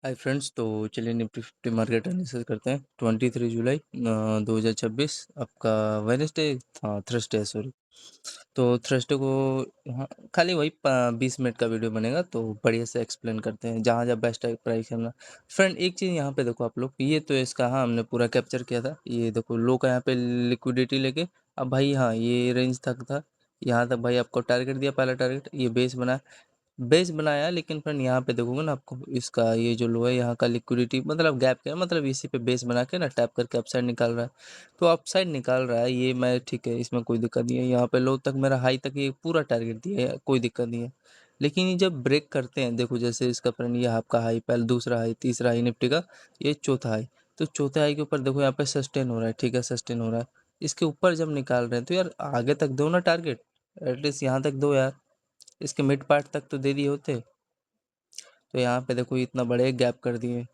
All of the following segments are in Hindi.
हाय फ्रेंड्स, तो चलिए निफ्टी 50 मार्केट एनालिसिस करते हैं। 23 जुलाई 2026 आपका वेडनेसडे, हाँ थर्सडे सॉरी। तो थर्सडे को हाँ खाली वही 20 मिनट का वीडियो बनेगा, तो बढ़िया से एक्सप्लेन करते हैं जहाँ जहाँ बेस्ट प्राइस करना। फ्रेंड एक चीज़ यहाँ पे देखो आप लोग, ये तो इसका हाँ हमने पूरा कैप्चर किया था। ये देखो लो का यहाँ पे लिक्विडिटी लेके अब भाई हाँ ये रेंज तक था, यहाँ तक भाई आपको टारगेट दिया, पहला टारगेट ये बेस बनाया। लेकिन फ्रेंड यहाँ पे देखोगे ना आपको इसका ये जो लो है यहाँ का लिक्विडिटी मतलब गैप क्या है, मतलब इसी पे बेस बना के ना टैप करके अपसाइड निकाल रहा है। तो अपसाइड निकाल रहा है ये, मैं ठीक है, इसमें कोई दिक्कत नहीं है। यहाँ पे लो तक मेरा हाई तक ये पूरा टारगेट दिया है, कोई दिक्कत नहीं है। लेकिन ये जब ब्रेक करते हैं, देखो जैसे इसका फ्रेंड ये आपका हाई, पहले दूसरा हाई, तीसरा हाई निफ्टी का, ये चौथा हाई। तो चौथे हाई के ऊपर देखो यहाँ पे सस्टेन हो रहा है, ठीक है सस्टेन हो रहा है। इसके ऊपर जब निकाल रहे हैं तो यार आगे तक दो ना टारगेट, एटलीस्ट यहाँ तक दो यार, इसके मिड पार्ट तक तो दे दिए होते। तो यहाँ पे देखो इतना बड़े गैप कर दिए।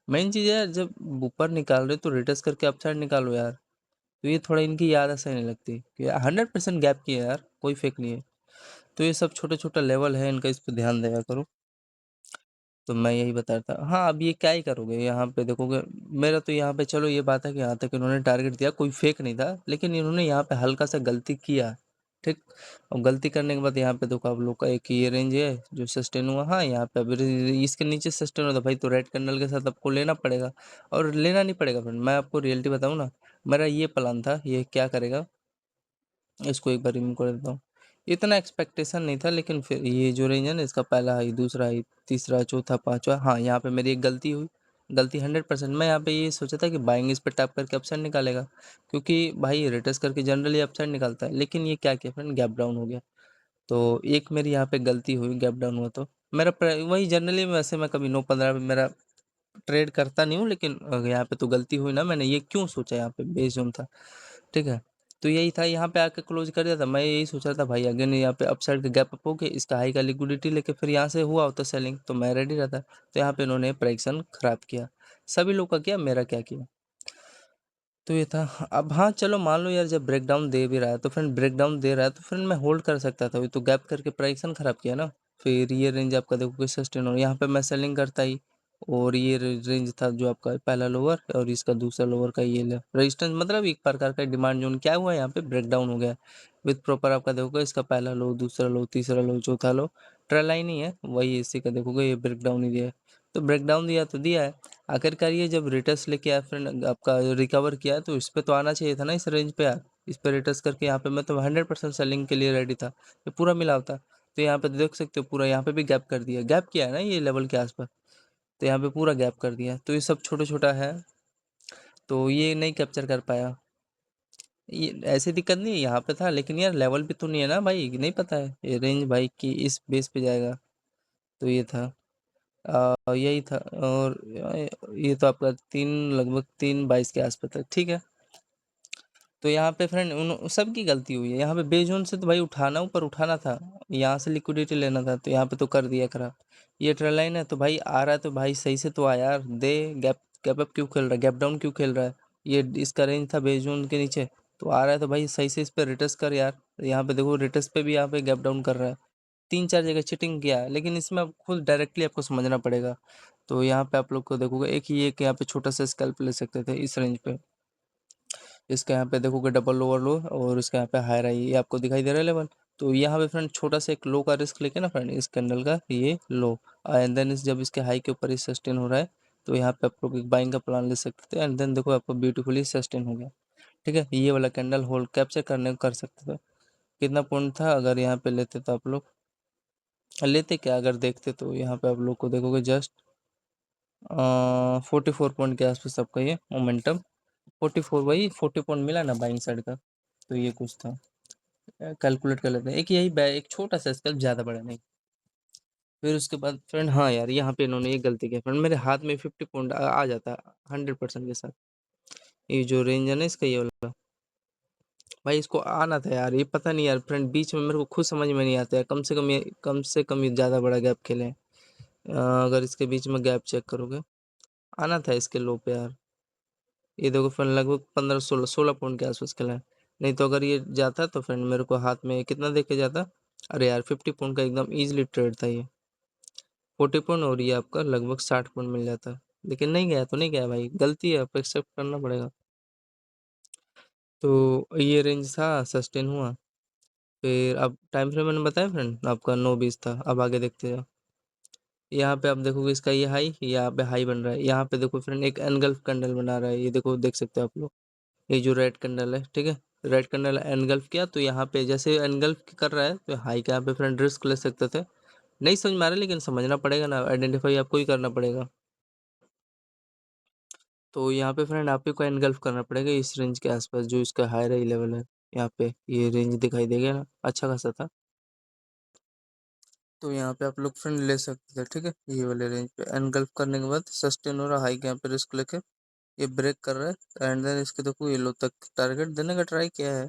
मेन चीज़ है जब ऊपर निकाल रहे तो रिटर्स करके अपसाइड निकालो यार। तो ये थोड़ा इनकी याद ऐसा नहीं लगती कि 100% गैप की है यार, कोई फेक नहीं है। तो ये सब छोटे छोटा लेवल है इनका, इस पर ध्यान दिया करो। तो मैं यही बता रहा था। हाँ अब ये क्या ही करोगे, यहाँ पे देखोगे मेरा तो यहाँ पे चलो ये बात है कि यहाँ तक इन्होंने टारगेट दिया, कोई फेक नहीं था, लेकिन इन्होंने यहाँ पे हल्का सा गलती किया। ठीक। और गलती करने के बाद यहाँ पे देखो आप लोग का एक ये रेंज है जो सस्टेन हुआ, हाँ यहाँ पे अभी इसके नीचे सस्टेन होता भाई, तो रेड कैंडल के साथ आपको लेना पड़ेगा। और लेना नहीं पड़ेगा फ्रेंड, मैं आपको रियलिटी बताऊँ ना, मेरा ये प्लान था। ये क्या करेगा, इसको एक बार रिमूव कर देता हूँ। इतना एक्सपेक्टेशन नहीं था, लेकिन फिर ये जो रेंज है ना, इसका पहला हाई, दूसरा हाई, तीसरा, चौथा, पांचवा, हाँ यहाँ पे मेरी एक गलती हुई। गलती 100%। मैं यहाँ पे ये सोचा था कि बाइंग इस पे टैप करके अपसाइड निकालेगा, क्योंकि भाई रिटर्स करके जनरली अपसाइड निकालता है। लेकिन ये क्या किया फ्रेंड, गैप डाउन हो गया। तो एक मेरी यहाँ पे गलती हुई, गैप डाउन हुआ। तो मेरा वही जनरली वैसे मैं कभी 9-15 पे मेरा ट्रेड करता नहीं हूँ, लेकिन यहाँ पे तो गलती हुई ना, मैंने ये क्यों सोचा, यहाँ पे बेस जोन था, ठीक है। तो यही था, यहाँ पे आके क्लोज कर दिया था। मैं यही सोच रहा था भाई अगेन यहाँ पे अपसाइड का गैप अप हो गया, इसका हाई का लिक्विडिटी लेके फिर यहाँ से हुआ होता सेलिंग, तो मैं रेडी रहता। तो यहाँ पे इन्होंने प्राइक्शन खराब किया, सभी लोग का किया, मेरा क्या किया। तो ये था। अब हाँ चलो मान लो यार, जब ब्रेकडाउन दे भी रहा है तो फ्रेंड, ब्रेकडाउन दे रहा है तो फ्रेंड मैं होल्ड कर सकता था। तो गैप करके प्राइक्शन खराब किया ना। फिर ये रेंज आपका देखो कि सस्टेन हो, यहाँ पे मैं सेलिंग करता ही। और ये रेंज था जो आपका पहला लोअर और इसका दूसरा लोअर का ये रेजिस्टेंस, मतलब एक प्रकार का डिमांड जोन। क्या हुआ यहाँ पे, ब्रेकडाउन हो गया विथ प्रॉपर। आपका देखोगे इसका पहला लो, दूसरा लो, तीसरा लो, चौथा लो, ट्रेल लाइन ही है वही, इसी का देखोगे ये ब्रेकडाउन ही दिया है। तो ब्रेकडाउन दिया तो दिया है, आखिरकार ये जब रिटर्स लेके आया फ्रेंड, आपका रिकवर किया है, तो इस पे तो आना चाहिए था ना, इस रेंज पे यार। इस पे रिटर्स करके यहाँ पे मैं तो 100% सेलिंग के लिए रेडी था, ये पूरा मिला होता। तो यहाँ पे देख सकते हो पूरा यहाँ पे भी गैप कर दिया, गैप किया है ना ये लेवल के आसपास। तो यहाँ पे पूरा गैप कर दिया, तो ये सब छोटा छोटा है, तो ये नहीं कैप्चर कर पाया। ये ऐसी दिक्कत नहीं है, यहाँ पे था, लेकिन यार लेवल पे तो नहीं है ना भाई, नहीं पता है ये रेंज भाई की इस बेस पे जाएगा। तो ये था, यही था। और ये तो आपका लगभग 3:22 के आसपास था, ठीक है। तो यहाँ पे फ्रेंड उन सबकी गलती हुई है। यहाँ पे बेजोन से तो भाई उठाना, ऊपर उठाना था, यहाँ से लिक्विडिटी लेना था, तो यहाँ पे तो कर दिया खराब। ये ट्रेल लाइन है तो भाई आ रहा है, तो भाई सही से तो आ यार, दे गैप। गैप अप क्यों खेल रहा है, गैप डाउन क्यों खेल रहा है। ये इसका रेंज था बेजोन के नीचे, तो आ रहा है तो भाई सही से इस पर रिटर्स कर यार। यहाँ पे देखो रिटर्स पे भी यहाँ पे गैप डाउन कर रहा है, 3-4 जगह चिटिंग किया है, लेकिन इसमें आप खुद डायरेक्टली आपको समझना पड़ेगा। तो यहाँ पे आप लोग को देखोगे एक ही एक यहाँ पे छोटा सा स्कैल्प ले सकते थे इस रेंज पे। इसका यहाँ पे देखोगे डबल लोअर लो, और इसका यहाँ पे हायर हाई, ये आपको दिखाई दे रहा है लेवल। तो यहाँ पे फ्रेंड छोटा सा एक लो का रिस्क लेके ना फ्रेंड, इस कैंडल का ये लो, एंड देन इस जब इसके हाई के ऊपर इस सस्टेन हो रहा है, तो यहाँ पे आप लोग एक बाइंग का प्लान ले सकते थे, एंड देन देखो आपको ब्यूटीफुली सस्टेन हो गया, ठीक है। ये वाला कैंडल होल्ड कैप्चर करने को कर सकते थे। कितना पॉइंट था अगर यहाँ पे लेते तो आप लोग, लेते क्या अगर देखते, तो यहाँ पे आप लोग को देखोगे जस्ट 44 पॉइंट के आसपास आपका ये मोमेंटम, 44 वही 40 पॉइंट मिला ना बाइंग साइड का। तो ये कुछ था, कैलकुलेट कर लेते हैं। एक यही एक छोटा सा स्केल, ज़्यादा बड़ा नहीं। फिर उसके बाद फ्रेंड हाँ यार, यहाँ पे इन्होंने ये गलती किया फ्रेंड, मेरे हाथ में 50 पॉइंट आ जाता 100% के साथ। ये जो रेंज है ना इसका, ये वाला भाई इसको आना था यार, ये पता नहीं यार फ्रेंड, बीच में मेरे को खुद समझ में नहीं आता है। कम से कम ये ज़्यादा बड़ा गैप खेले हैं। अगर इसके बीच में गैप चेक करोगे, आना था इसके लो पे यार। ये देखो फ्रेंड लगभग 15-16 पॉइंट के आसपास खेला है। नहीं तो अगर ये जाता तो फ्रेंड मेरे को हाथ में कितना देके जाता, अरे यार 50 पॉइंट का एकदम इजीली ट्रेड था ये। 40 पॉइंट और ये आपका लगभग 60 पॉइंट मिल जाता। लेकिन नहीं गया तो नहीं गया भाई, गलती है, आपको एक्सेप्ट करना पड़ेगा। तो ये रेंज था, सस्टेन हुआ। फिर अब टाइम फ्रेम मैंने बताया फ्रेंड आपका 9:20 था। अब आगे देखते जाओ। यहाँ पे आप देखोगे इसका ये हाई, यहाँ पे हाई बन रहा है। यहाँ पे देखो फ्रेंड एक एनगल्फ कैंडल बना रहा है, ये देखो, देख सकते हो आप लोग। ये जो रेड कैंडल है, ठीक है, रेड कैंडल एनगल्फ किया, तो यहाँ पे जैसे एनगल्फ कर रहा है तो हाई का यहाँ पे फ्रेंड रिस्क ले सकते थे। नहीं समझ में आ रहा, लेकिन समझना पड़ेगा ना, आइडेंटिफाई आपको ही करना पड़ेगा। तो यहाँ पे फ्रेंड आप ही को एनगल्फ करना पड़ेगा इस रेंज के आसपास, जो इसका हायर हाई लेवल है। यहाँ पे ये रेंज दिखाई देगा ना, अच्छा खासा था। तो यहाँ पे आप लोग फ्रेंड ले सकते थे, ठीक है, ये वाले रेंज पे एनगल्फ करने के बाद सस्टेन हो रहा हाई के यहाँ पे रिस्क लेके ये ब्रेक कर रहा है, एंड देन इसके देखो ये लो तक टारगेट देने का ट्राई किया है।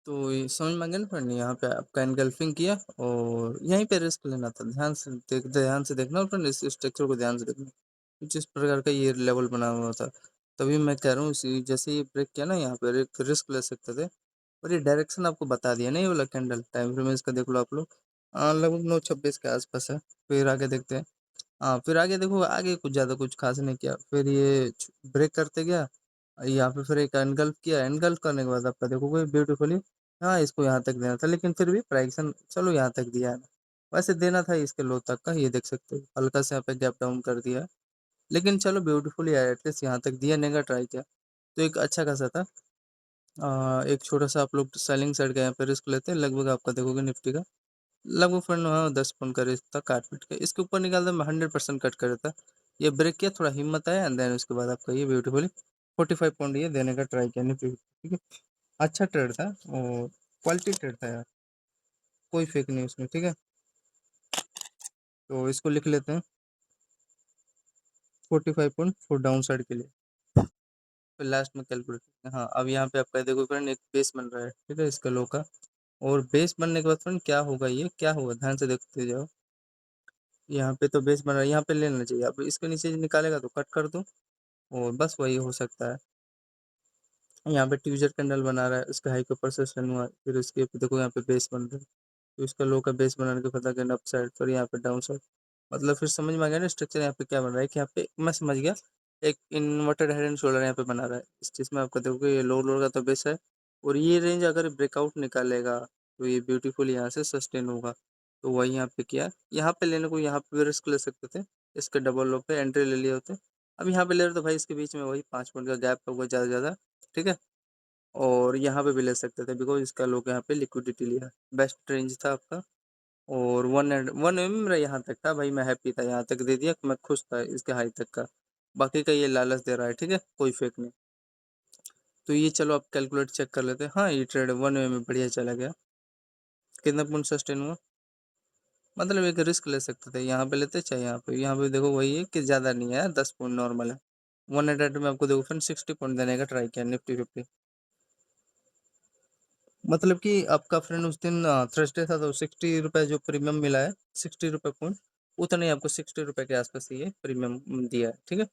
तो ये समझ में आ गया ना फ्रेंड, यहाँ पे आपका एनगल्फिंग किया और यहीं पे रिस्क लेना था। ध्यान से देखना फ्रेंड, इस स्ट्रक्चर को ध्यान से देखना, कुछ इस प्रकार का ये लेवल बना हुआ था। तभी मैं कह रहा हूँ इसी जैसे ये ब्रेक किया ना, यहाँ पे रिस्क ले सकते थे। और ये डायरेक्शन आपको बता दिया ना, ये वाला कैंडल टाइम फ्रेम इसका देख लो आप लोग। लगभग 9:26 के आसपास है। फिर आगे देखते हैं। हाँ, फिर आगे देखो, आगे कुछ ज़्यादा कुछ खास नहीं किया, फिर ये ब्रेक करते गया। यहाँ पे फिर एक एनगल्फ किया, एनगल्फ करने के बाद आपका देखोगे ब्यूटीफुली, हाँ इसको यहाँ तक देना था, लेकिन फिर भी प्राइसन चलो यहाँ तक दिया है। वैसे देना था इसके लो तक का, ये देख सकते हो हल्का से यहाँ पे गैप डाउन कर दिया है। लेकिन चलो ब्यूटीफुली है, एटलीस्ट यहाँ तक दिया, नहीं का ट्राई किया, तो एक अच्छा खासा था। एक छोटा सा आप लोग सेलिंग साइड का यहाँ पे रिस्क लेते हैं, लगभग आपका देखोगे निफ्टी का लगभग फ्रेंड, हाँ 10 पॉइंट का रिस्क था, काट पीट के इसके ऊपर निकालता मैं 100% कट कर देता। ये ब्रेक किया, थोड़ा हिम्मत आया, एंड देन उसके बाद आपका ये ब्यूटीफुली 45 पॉइंट ये देने का ट्राई किया निफ्टी, ठीक है। अच्छा ट्रेड था और क्वालिटी ट्रेड था यार, कोई फेक नहीं उसमें, ठीक है। तो इसको लिख लेते हैं 45 पॉइंट फॉर डाउन साइड के लिए, फिर लास्ट में कैलकुलेट करते हैं। हाँ, अब यहाँ पे आपका देखो फ्रेंड एक बेस बन रहा है, ठीक है, इसका लो का। और बेस बनने के बाद फ्रेंड क्या होगा, ये क्या होगा, ध्यान से देखते जाओ। यहाँ पे तो बेस बन रहा है, यहाँ पे ले लेना चाहिए, अब इसके नीचे निकालेगा तो कट कर दो, और बस वही हो सकता है। यहाँ पे ट्यूजर कैंडल बना रहा है, उसका हाई के ऊपर से सन हुआ है, फिर उसके देखो यहाँ पे बेस बन रहा है, तो इसका लो का बेस बनाने के पता करना अप साइड, फिर यहाँ पे डाउन साइड। मतलब फिर समझ में आ गया ना स्ट्रक्चर यहाँ पे क्या बन रहा है, कि यहाँ पे मैं समझ गया, एक इन्वर्टेड हेड एंड शोल्डर यहाँ पे बना रहा है। इस चीज़ में आपका देखोगे ये लो का तो बेस है, और ये रेंज अगर ब्रेकआउट निकालेगा तो ये ब्यूटीफुल यहाँ से सस्टेन होगा। तो वही यहाँ पे किया, यहाँ पे लेने को यहाँ पे रिस्क ले सकते थे, इसके डबल लो पे एंट्री ले लिए होते। अब यहाँ पे ले रहे तो भाई इसके बीच में वही 5 पॉइंट का गैप होगा ज़्यादा ज़्यादा, ठीक है। और यहाँ पे भी ले सकते थे, बिकॉज इसका लोग यहाँ पे लिक्विडिटी लिया, बेस्ट रेंज था आपका। और 1 एम मेरा यहाँ तक था भाई, मैं हैप्पी था, यहाँ तक दे दिया, मैं खुश था इसके हाई तक का। बाकी का ये लालच दे रहा है, ठीक है, कोई फेक नहीं। तो ये चलो आप कैलकुलेट चेक कर लेते हैं। हाँ, ये ट्रेड 1 एम में बढ़िया चला गया। कितना पॉइंट सस्टेन हुआ, मतलब एक रिस्क ले सकते थे, यहाँ पे लेते चाहे यहाँ पे देखो वही है कि ज़्यादा नहीं है, 10 पॉइंट नॉर्मल है। 188 में आपको देखो फ्रेंड 60 पॉइंट देने का ट्राई किया निफ्टी 50। मतलब कि आपका फ्रेंड उस दिन थर्सडे था, तो 60 रुपये जो प्रीमियम मिला है, 60 रुपये पॉइंट, उतना ही आपको 60 रुपये के आसपास ये प्रीमियम दिया है, ठीक है।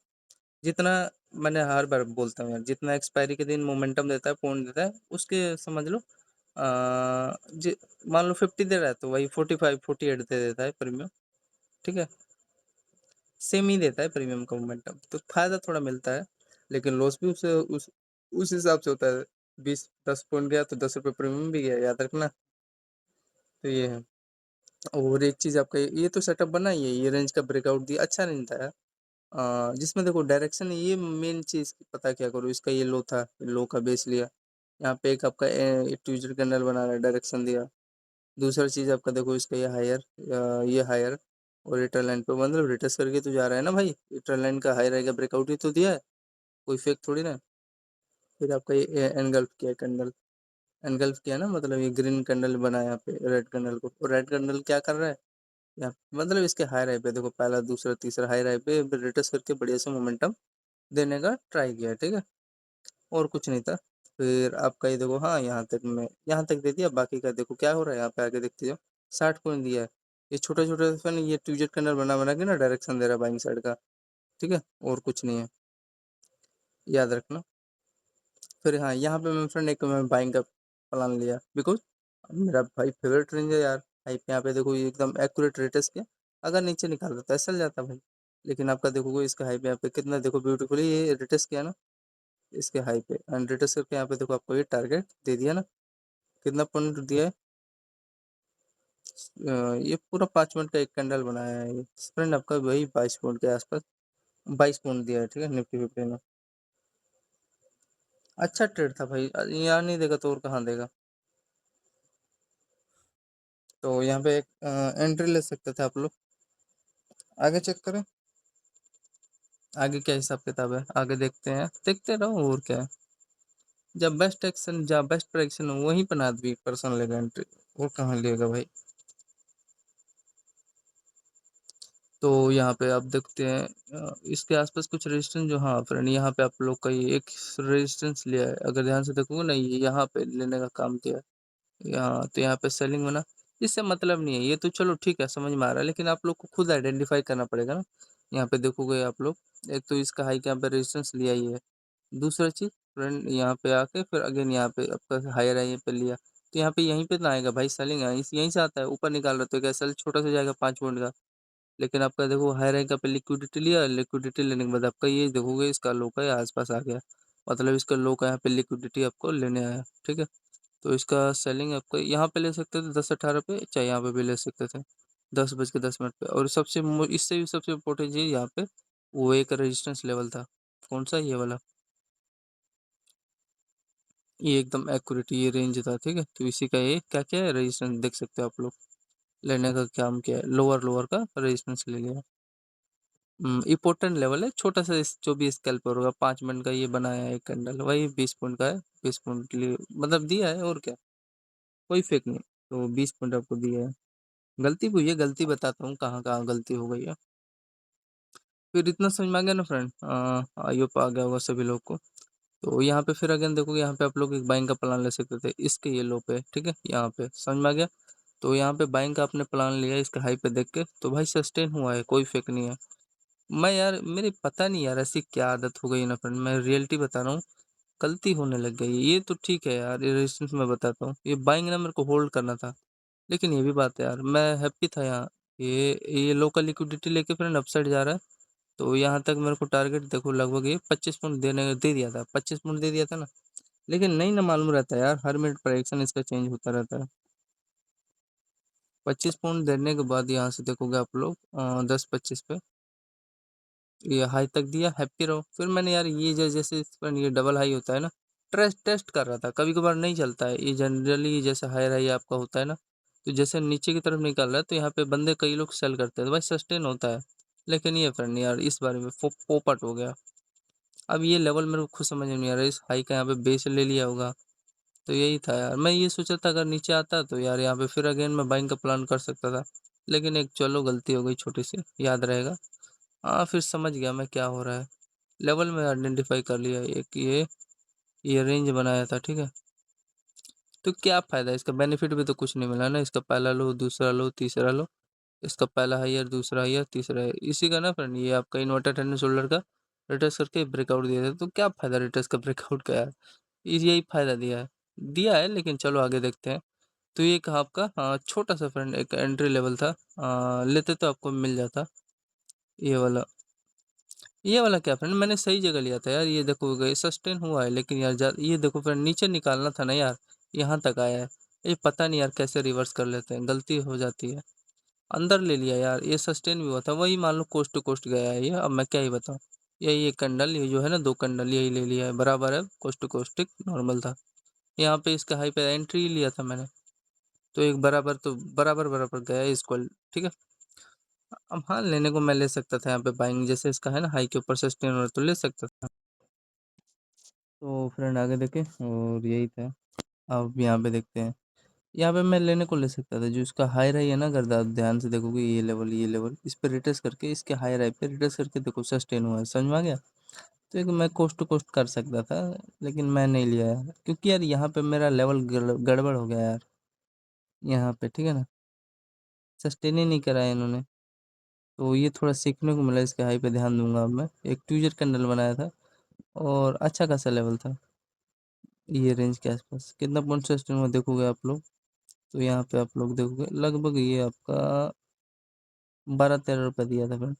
जितना मैंने हर बार बोलता हूँ यार, जितना एक्सपायरी के दिन मोमेंटम देता है, पॉइंट देता है, उसके समझ लो जी, मान लो 50 दे रहा है तो वही 45 48 दे देता है प्रीमियम, ठीक है। सेम ही देता है प्रीमियम का मोमेंटम, तो फायदा थोड़ा मिलता है, लेकिन लॉस भी उस हिसाब से होता है। 10 पॉइंट गया तो 10 रुपये प्रीमियम भी गया, याद रखना। तो ये है। और एक चीज आपका ये तो सेटअप बना ही है, ये रेंज का ब्रेकआउट दिया, अच्छा नहीं था यार। जिसमें देखो डायरेक्शन, ये मेन चीज पता क्या करो, इसका ये लो था, लो का बेस लिया, यहाँ पे एक आपका ट्यूजर कैंडल बना रहा है, डायरेक्शन दिया। दूसरा चीज आपका देखो इसका ये हायर, और रिटर्न लाइन पे मतलब रिटर्स करके तो जा रहा है ना भाई, रिटर्न लाइन का हाई रहेगा, ब्रेकआउट ही तो दिया है, कोई फेक थोड़ी ना। फिर आपका ये एनगल्फ किया कैंडल, एनगल्फ किया ना, मतलब ये ग्रीन कैंडल बना है यहाँ पे रेड कैंडल को, और रेड कैंडल क्या कर रहा है, या मतलब इसके हाई राइ पे देखो, पहला दूसरा तीसरा हाई राइ पे रिटर्स करके बढ़िया से मोमेंटम देने का ट्राई किया, ठीक है। और कुछ नहीं था। फिर आपका ये देखो, हाँ यहाँ तक दे दिया, बाकी का देखो क्या हो रहा है, यहाँ पे आगे देखते जाओ, 60 पॉइंट दिया है। ये छोटा छोटा सा ये ट्यूजर कैंडल बना बना के ना डायरेक्शन दे रहा है बाइंग साइड का, ठीक है, और कुछ नहीं है, याद रखना। फिर हाँ, यहाँ पे मैं फ्रेंड एक मैं बाइंग का प्लान लिया, बिकॉज मेरा भाई फेवरेट रेंज है यार, हाई पे यहाँ पे देखो ये एकदम एक्यूरेट रेट है इसके, अगर नीचे निकाल तो ऐसा जाता भाई। लेकिन आपका देखोगे इसका हाई पे यहाँ पे कितना देखो ब्यूटीफुली ये रिटेस्ट किया ना इसके हाई पे, एंड रिटेस्ट करके यहाँ पे देखो आपको ये टारगेट दे दिया ना, कितना पॉइंट दिया है। ये पूरा 5 मिनट का एक कैंडल बनाया है ये फ्रेंड, आपका वही 22 पॉइंट के आसपास, 22 पॉइंट दिया है, ठीक है निफ्टी फिफ्टी ने। अच्छा ट्रेड था भाई, यहाँ नहीं देगा तो और कहाँ देगा। तो यहाँ पे एक एंट्री ले सकते थे आप लोग। आगे चेक करें, आगे क्या हिसाब किताब है, आगे देखते हैं, देखते रहो और क्या है। जब बेस्ट एक्शन, जब बेस्ट प्रेडिक्शन हो वहीं पर आदमी पर्सन लेगा एंट्री, और कहाँ लेगा भाई। तो यहाँ पे आप देखते हैं इसके आसपास कुछ रेजिस्टेंस जो, हाँ फ्रेंड यहाँ पे आप लोग का ये एक रेजिस्टेंस लिया है, अगर ध्यान से देखोगे ना ये यहाँ पे लेने का काम किया है। यहाँ तो यहाँ पे सेलिंग बना, इससे मतलब नहीं है ये तो चलो ठीक है समझ में आ रहा है, लेकिन आप लोग को खुद आइडेंटिफाई करना पड़ेगा ना। यहाँ पे देखोगे आप लोग, एक तो इसका हाई के यहाँ पे रेजिस्टेंस लिया ही है, दूसरा चीज फ्रेंड यहाँ पे आके फिर अगेन यहाँ पे आपका हायर हाई पे लिया, तो यहाँ पे यहीं पे ना आएगा भाई सेलिंग, यहीं से आता है, ऊपर निकाल रहे तो क्या सेल छोटा सा जाएगा 5 पॉइंट का। लेकिन आपका देखो हाई रैंक पे लिक्विडिटी लिया, लिक्विडिटी लेने के बाद आपका ये देखोगे इसका लो का आसपास आ गया, मतलब इसका लो का यहाँ पे लिक्विडिटी आपको लेने आया, ठीक है। तो इसका सेलिंग आपको यहाँ पे ले सकते थे 10-18 पे, चाहे यहाँ पे भी ले सकते थे 10:10 पे। और इससे भी सबसे इम्पोर्टेंट चीज यहाँ पे वो एक रेजिस्टेंस लेवल था, कौन सा, ये वाला, ये एकदम एक्यूरेट ये रेंज था, ठीक है। तो इसी का ये क्या क्या है रेजिस्टेंस देख सकते हो आप लोग, लेने का काम किया है, लोअर लोअर का रेजिस्टेंस ले लिया। इम्पोर्टेंट लेवल है छोटा सा, जो भी स्केल पर होगा 5 मिनट का ये बनाया है एक कैंडल, वही 20 पॉइंट का है, 20 पॉइंट के लिए मतलब दिया है और क्या, कोई फेक नहीं। तो 20 पॉइंट आपको दिया है, गलती हुई है, गलती बताता हूँ कहाँ कहाँ गलती हो गई है। फिर इतना समझ में आ गया ना फ्रेंड, आईओ पे आ गया होगा सभी लोग को। तो यहाँ पे फिर अगेन देखोगे यहाँ पे आप लोग एक बाइंग का प्लान ले सकते थे इसके ये लो पे, ठीक है, यहाँ पे समझ में आ गया। तो यहाँ पे बाइंग का आपने प्लान लिया इसका हाई पे देख के, तो भाई सस्टेन हुआ है, कोई फेक नहीं है। मैं यार मेरी पता नहीं यार ऐसी क्या आदत हो गई ना फ्रेंड, मैं रियलिटी बता रहा हूँ, गलती होने लग गई ये तो ठीक है यार, ये रेजिस्टेंस मैं बताता हूँ, ये बाइंग ना मेरे को होल्ड करना था। लेकिन ये भी बात है यार, मैं हैप्पी था यहाँ, ये लोकल लिक्विडिटी लेके फ्रेंड अपसाइड जा रहा है। तो यहाँ तक मेरे को टारगेट देखो लगभग ये 25 पॉइंट दे दिया था, 25 पॉइंट दे दिया था ना। लेकिन नहीं ना मालूम रहता है यार, हर मिनट प्राइसेशन इसका चेंज होता रहता है। 25 पॉइंट देने के बाद यहाँ से देखोगे आप लोग 10-25 पे ये हाई तक दिया, हैप्पी रहो। फिर मैंने यार ये जैसे इस पर ये डबल हाई होता है ना, टेस्ट टेस्ट कर रहा था, कभी कभार नहीं चलता है ये जनरली, जैसे हाई हाई आपका होता है ना, तो जैसे नीचे की तरफ निकल रहा है तो यहाँ पे बंदे कई लोग सेल करते हैं तो भाई सस्टेन होता है। लेकिन ये फ्रेंड यार इस बारे में पोपट हो गया। अब ये लेवल मेरे को खुद समझ में नहीं आ रहा है, इस हाई का यहाँ पे बेस ले लिया होगा। तो यही था यार, मैं ये सोचा था अगर नीचे आता तो यार यहाँ पे फिर अगेन मैं बाइंग का प्लान कर सकता था। लेकिन एक चलो गलती हो गई छोटी सी, याद रहेगा। हाँ फिर समझ गया मैं क्या हो रहा है, लेवल में आइडेंटिफाई कर लिया एक ये रेंज बनाया था, ठीक है। तो क्या फायदा, इसका बेनिफिट भी तो कुछ नहीं मिला ना, इसका पहला लो दूसरा लो तीसरा लो, इसका पहला हाईयर दूसरा हाईयर तीसरा है, इसी का ना फ्रेंड ये आपका इन्वर्टर एंड शोल्डर का रिटर्स करके ब्रेकआउट दिया था। तो क्या फायदा रिटर्स का ब्रेकआउट का यार, यही फायदा दिया है लेकिन चलो आगे देखते हैं। तो ये कहा आपका छोटा सा फ्रेंड एक एंट्री लेवल था, लेते तो आपको मिल जाता ये वाला। ये वाला क्या फ्रेंड, मैंने सही जगह लिया था यार, ये देखो गए सस्टेन हुआ है, लेकिन यार ये देखो फ्रेंड नीचे निकालना था ना यार, यहाँ तक आया है। ये पता नहीं यार कैसे रिवर्स कर लेते हैं, गलती हो जाती है। अंदर ले लिया यार, ये सस्टेन भी हुआ था, वही मान लो कोस्ट टू कोस्ट गया है ये, अब मैं क्या ही बताऊँ। यही एक कंडल ये जो है ना, 2 कंडल यही ले लिया है, बराबर है, कोस्ट टू कोस्ट नॉर्मल था। यहाँ पे इसका हाई पे एंट्री लिया था मैंने, तो एक बराबर तो बराबर बराबर गया है इक्वल, ठीक है। अब हाँ लेने को मैं ले सकता था यहाँ पे बाइंग, जैसे इसका है ना हाई के ऊपर सस्टेन हो रहा तो ले सकता था। तो फ्रेंड आगे देखें, और यही था। अब यहाँ पे देखते हैं, यहाँ पे मैं लेने को ले सकता था, जो इसका हाई रही है ना, अगर आप ध्यान से देखोगे ये लेवल इस पे रिट्रेस करके इसके हाई राई पे रिट्रेस करके देखो सस्टेन हुआ है, समझ में आ गया। तो एक मैं कोस्ट टू कोस्ट कर सकता था, लेकिन मैं नहीं लिया यार, क्योंकि यार यहाँ पे मेरा लेवल गड़बड़ हो गया यार, यहाँ पे ठीक है ना, सस्टेन ही नहीं करा है इन्होंने। तो ये थोड़ा सीखने को मिला, इसके हाई पे ध्यान दूंगा अब मैं। एक ट्यूजर कैंडल बनाया था और अच्छा खासा लेवल था ये रेंज के आसपास, कितना पॉइंट सस्टेन हुआ देखोगे आप लोग। तो यहाँ पे आप लोग देखोगे लगभग ये आपका ₹12-13 दिया था फ्रेंड।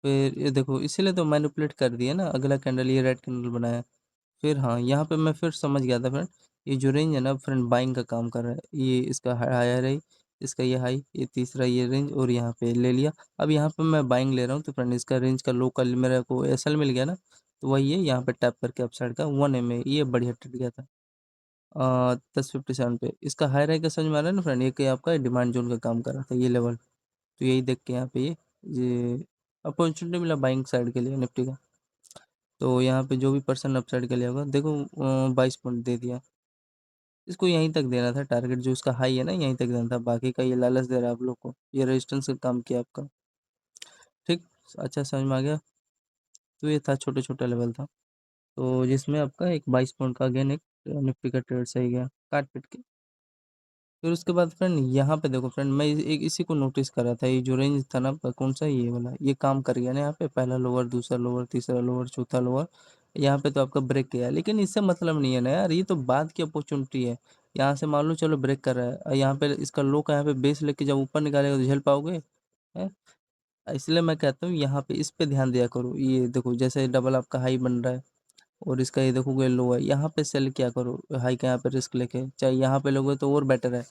फिर ये देखो इसीलिए तो मैनिपुलेट कर दिया ना, अगला कैंडल ये रेड कैंडल बनाया। फिर हाँ, यहाँ पे मैं फिर समझ गया था फ्रेंड, ये जो रेंज है ना फ्रेंड बाइंग का काम कर रहा है। ये इसका हायर है, इसका ये हाई, ये तीसरा ये रेंज और यहाँ पे ले लिया। अब यहाँ पे मैं बाइंग ले रहा हूँ तो फ्रेंड इसका रेंज का लोकल मेरे को एसएल मिल गया ना, तो वही है यहाँ पे टैप करके अपसाइड का 1 MA ये बढ़िया ट्रेड गया था। 10:57 पे इसका हाई राई का समझ में आ रहा है ना फ्रेंड, ये कि आपका डिमांड जोन का काम कर रहा था ये लेवल। तो यही देख के यहाँ पे ये अपॉर्चुनिटी मिला बाइंग साइड के लिए निफ्टी का। तो यहाँ पे जो भी पर्सन अपसाइड के लिए होगा देखो 22 पॉइंट दे दिया। इसको यहीं तक देना था, टारगेट जो इसका हाई है ना यहीं तक देना था, बाकी का ये लालच दे रहा है आप लोग को, ये रेजिस्टेंस का काम किया आपका। ठीक, अच्छा समझ में आ गया। तो ये था छोटे छोटा लेवल था, तो जिसमें आपका एक 22 पॉइंट का गेन एक निफ्टी का ट्रेड सही गया काट पीट के। फिर उसके बाद फ्रेंड यहाँ पे देखो फ्रेंड, मैं एक इसी को नोटिस कर रहा था, ये जो रेंज था ना कौन सा ये वाला, ये काम कर गया ना यहाँ पे, पहला लोअर, दूसरा लोअर, तीसरा लोअर, चौथा लोअर, यहाँ पे तो आपका ब्रेक किया, लेकिन इससे मतलब नहीं है ना यार, ये तो बाद की अपॉर्चुनिटी है। यहाँ से मान लो चलो ब्रेक कर रहा है, और यहाँ पे इसका लो का यहाँ पे बेस लेके जब ऊपर निकालेगा तो झेल पाओगे है? इसलिए मैं कहता हूँ यहाँ पे इस पे ध्यान दिया करो। ये देखो जैसे डबल आपका हाई बन रहा है और इसका ये देखोगे लो है, यहाँ पे सेल क्या करो, हाई का यहाँ पे रिस्क लेके, चाहे यहाँ पे लोगे तो और बेटर है।